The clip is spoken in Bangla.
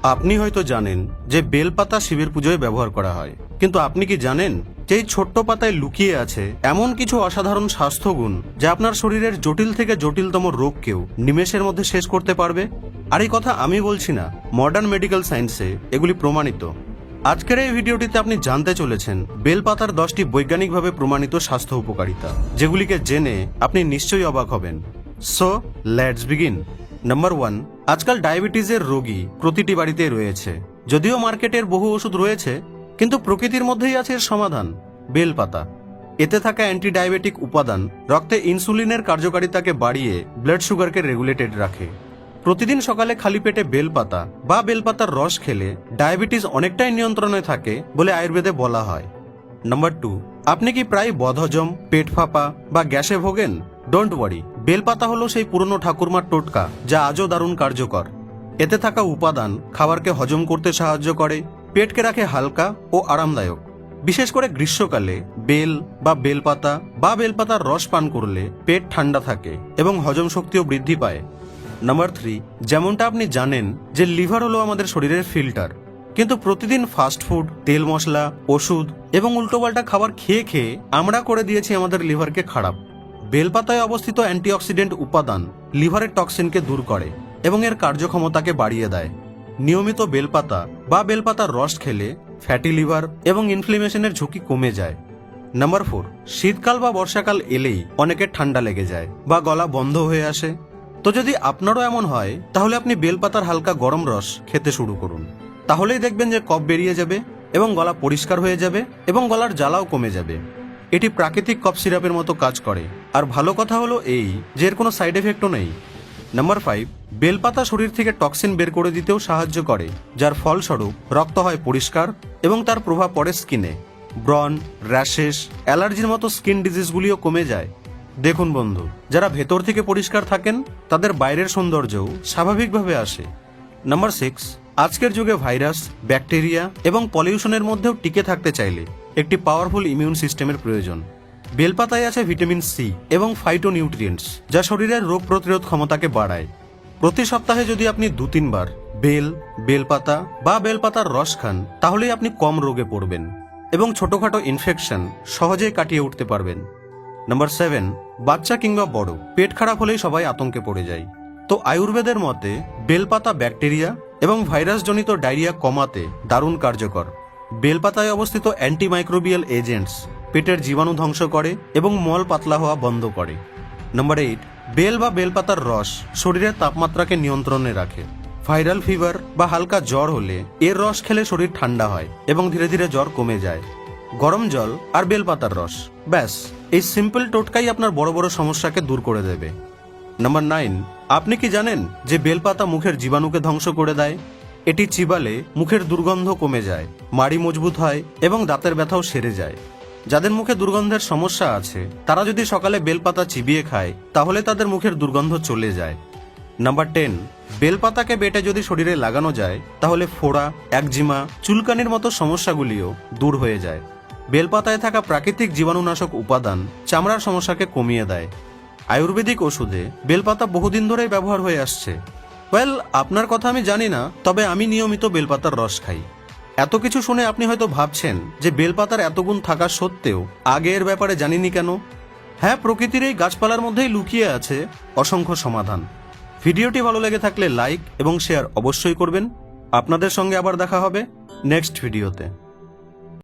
আপনি হয়তো জানেন যে বেলপাতা শিবের পুজোয় ব্যবহার করা হয়, কিন্তু আপনি কি জানেন যে এই ছোট্ট পাতায় লুকিয়ে আছে এমন কিছু অসাধারণ স্বাস্থ্যগুণ যা আপনার শরীরের জটিল থেকে জটিলতম রোগকেও নিমেষের মধ্যে শেষ করতে পারবে? আর এই কথা আমি বলছি না, মডার্ন মেডিকেল সায়েন্সে এগুলি প্রমাণিত। আজকের এই ভিডিওটিতে আপনি জানতে চলেছেন বেলপাতার 10টি বৈজ্ঞানিকভাবে প্রমাণিত স্বাস্থ্য উপকারিতা, যেগুলিকে জেনে আপনি নিশ্চয়ই অবাক হবেন। So let's begin. নাম্বার 1, আজকাল ডায়াবেটিসের রোগী প্রতিটি বাড়িতে রয়েছে। যদিও মার্কেটের বহু ওষুধ রয়েছে, কিন্তু প্রকৃতির মধ্যেই আছে এর সমাধান, বেলপাতা। এতে থাকা অ্যান্টি ডায়াবেটিক উপাদান রক্তে ইনসুলিনের কার্যকারিতাকে বাড়িয়ে ব্লাড সুগারকে রেগুলেটেড রাখে। প্রতিদিন সকালে খালি পেটে বেলপাতা বা বেলপাতার রস খেলে ডায়াবেটিস অনেকটাই নিয়ন্ত্রণে থাকে বলে আয়ুর্বেদে বলা হয়। নাম্বার 2, আপনি কি প্রায় বদহজম, পেট ফাঁপা বা গ্যাসে ভোগেন? ডোন্ট ওয়ারি, বেলপাতা হলো সেই পুরনো ঠাকুরমার টোটকা যা আজও দারুণ কার্যকর। এতে থাকা উপাদান খাবারকে হজম করতে সাহায্য করে, পেটকে রাখে হালকা ও আরামদায়ক। বিশেষ করে গ্রীষ্মকালে বেল বা বেলপাতা বা বেলপাতার রস পান করলে পেট ঠান্ডা থাকে এবং হজম শক্তিও বৃদ্ধি পায়। নাম্বার 3, যেমনটা আপনি জানেন যে লিভার হলো আমাদের শরীরের ফিল্টার, কিন্তু প্রতিদিন ফাস্ট ফুড, তেল মশলা, ওষুধ এবং উল্টোপাল্টা খাবার খেয়ে খেয়ে আমরা করে দিয়েছি আমাদের লিভারকে খারাপ। বেলপাতায় অবস্থিত অ্যান্টিঅক্সিডেন্ট উপাদান লিভারের টক্সিনকে দূর করে এবং এর কার্যক্ষমতাকে বাড়িয়ে দেয়। নিয়মিত বেলপাতা বা বেলপাতার রস খেলে ফ্যাটি লিভার এবং ইনফ্লেমেশনের ঝুঁকি কমে যায়। নাম্বার 4, শীতকাল বা বর্ষাকাল এলেই অনেকের ঠান্ডা লেগে যায় বা গলা বন্ধ হয়ে আসে। তো যদি আপনারও এমন হয়, তাহলে আপনি বেলপাতার হালকা গরম রস খেতে শুরু করুন। তাহলেই দেখবেন যে কফ বেরিয়ে যাবে এবং গলা পরিষ্কার হয়ে যাবে এবং গলার জ্বালাও কমে যাবে। এটি প্রাকৃতিক কফ সিরাপের মতো কাজ করে, আর ভালো কথা হলো এই যে এর কোনো সাইড এফেক্টও নেই। নাম্বার 5, বেলপাতা শরীর থেকে টক্সিন বের করে দিতেও সাহায্য করে, যার ফলস্বরূপ রক্ত হয় পরিষ্কার এবং তার প্রভাব পড়ে স্কিনে। ব্রন, র্যাশেস, অ্যালার্জির মতো স্কিন ডিজিজগুলিও কমে যায়। দেখুন বন্ধু, যারা ভেতর থেকে পরিষ্কার থাকেন তাদের বাইরের সৌন্দর্যও স্বাভাবিকভাবে আসে। নাম্বার 6, আজকের যুগে ভাইরাস, ব্যাকটেরিয়া এবং পলিউশনের মধ্যেও টিকে থাকতে চাইলে একটি পাওয়ারফুল ইমিউন সিস্টেমের প্রয়োজন। বেলপাতায় আছে ভিটামিন সি এবং ফাইটোনিউট্রিয়েন্টস, যা শরীরের রোগ প্রতিরোধ ক্ষমতাকে বাড়ায়। প্রতি সপ্তাহে যদি আপনি 2-3 বার বেলপাতা বা বেলপাতার রস খান, তাহলেই আপনি কম রোগে পড়বেন এবং ছোটখাটো ইনফেকশন সহজেই কাটিয়ে উঠতে পারবেন। নাম্বার 7, বাচ্চা কিংবা বড়, পেট খারাপ হলেই সবাই আতঙ্কে পড়ে যায়। তো আয়ুর্বেদের মতে বেলপাতা ব্যাকটেরিয়া এবং ভাইরাসজনিত ডায়রিয়া কমাতে দারুণ কার্যকর। বেলপাতায় অবস্থিত অ্যান্টিমাইক্রোবিয়াল এজেন্টস পেটের জীবাণু ধ্বংস করে এবং মল পাতলা হওয়া বন্ধ করে। নাম্বার 8, বেল বা বেলপাতার রস শরীরের তাপমাত্রাকে নিয়ন্ত্রণে রাখে। ভাইরাল ফিভার বা হালকা জ্বর হলে এর রস খেলে শরীর ঠান্ডা হয় এবং ধীরে ধীরে জ্বর কমে যায়। গরম জল আর বেলপাতার রস, ব্যাস, এই সিম্পল টোটকাই আপনার বড় বড় সমস্যাকে দূর করে দেবে। নাম্বার 9, আপনি কি জানেন যে বেলপাতা মুখের জীবাণুকে ধ্বংস করে দেয়? এটি চিবালে মুখের দুর্গন্ধ কমে যায়, মাড়ি মজবুত হয় এবং দাঁতের ব্যথাও সেরে যায়। যাদের মুখে দুর্গন্ধের সমস্যা আছে তারা যদি সকালে বেলপাতা চিবিয়ে খায়, তাহলে তাদের মুখের দুর্গন্ধ চলে যায়। নাম্বার 10, বেলপাতাকে বেটে যদি শরীরে লাগানো যায়, তাহলে ফোড়া, একজিমা, চুলকানির মতো সমস্যাগুলিও দূর হয়ে যায়। বেলপাতায় থাকা প্রাকৃতিক জীবাণুনাশক উপাদান চামড়ার সমস্যাকে কমিয়ে দেয়। আয়ুর্বেদিক ওষুধে বেলপাতা বহুদিন ধরেই ব্যবহার হয়ে আসছে। আপনার কথা আমি জানি না, তবে আমি নিয়মিত বেলপাতার রস খাই। এত কিছু শুনে আপনি হয়তো ভাবছেন যে বেলপাতার এত গুণ থাকা সত্ত্বেও আগে এর ব্যাপারে জানিনি কেন? হ্যাঁ, প্রকৃতির এই গাছপালার মধ্যেই লুকিয়ে আছে অসংখ্য সমাধান। ভিডিওটি ভালো লেগে থাকলে লাইক এবং শেয়ার অবশ্যই করবেন। আপনাদের সঙ্গে আবার দেখা হবে নেক্সট ভিডিওতে।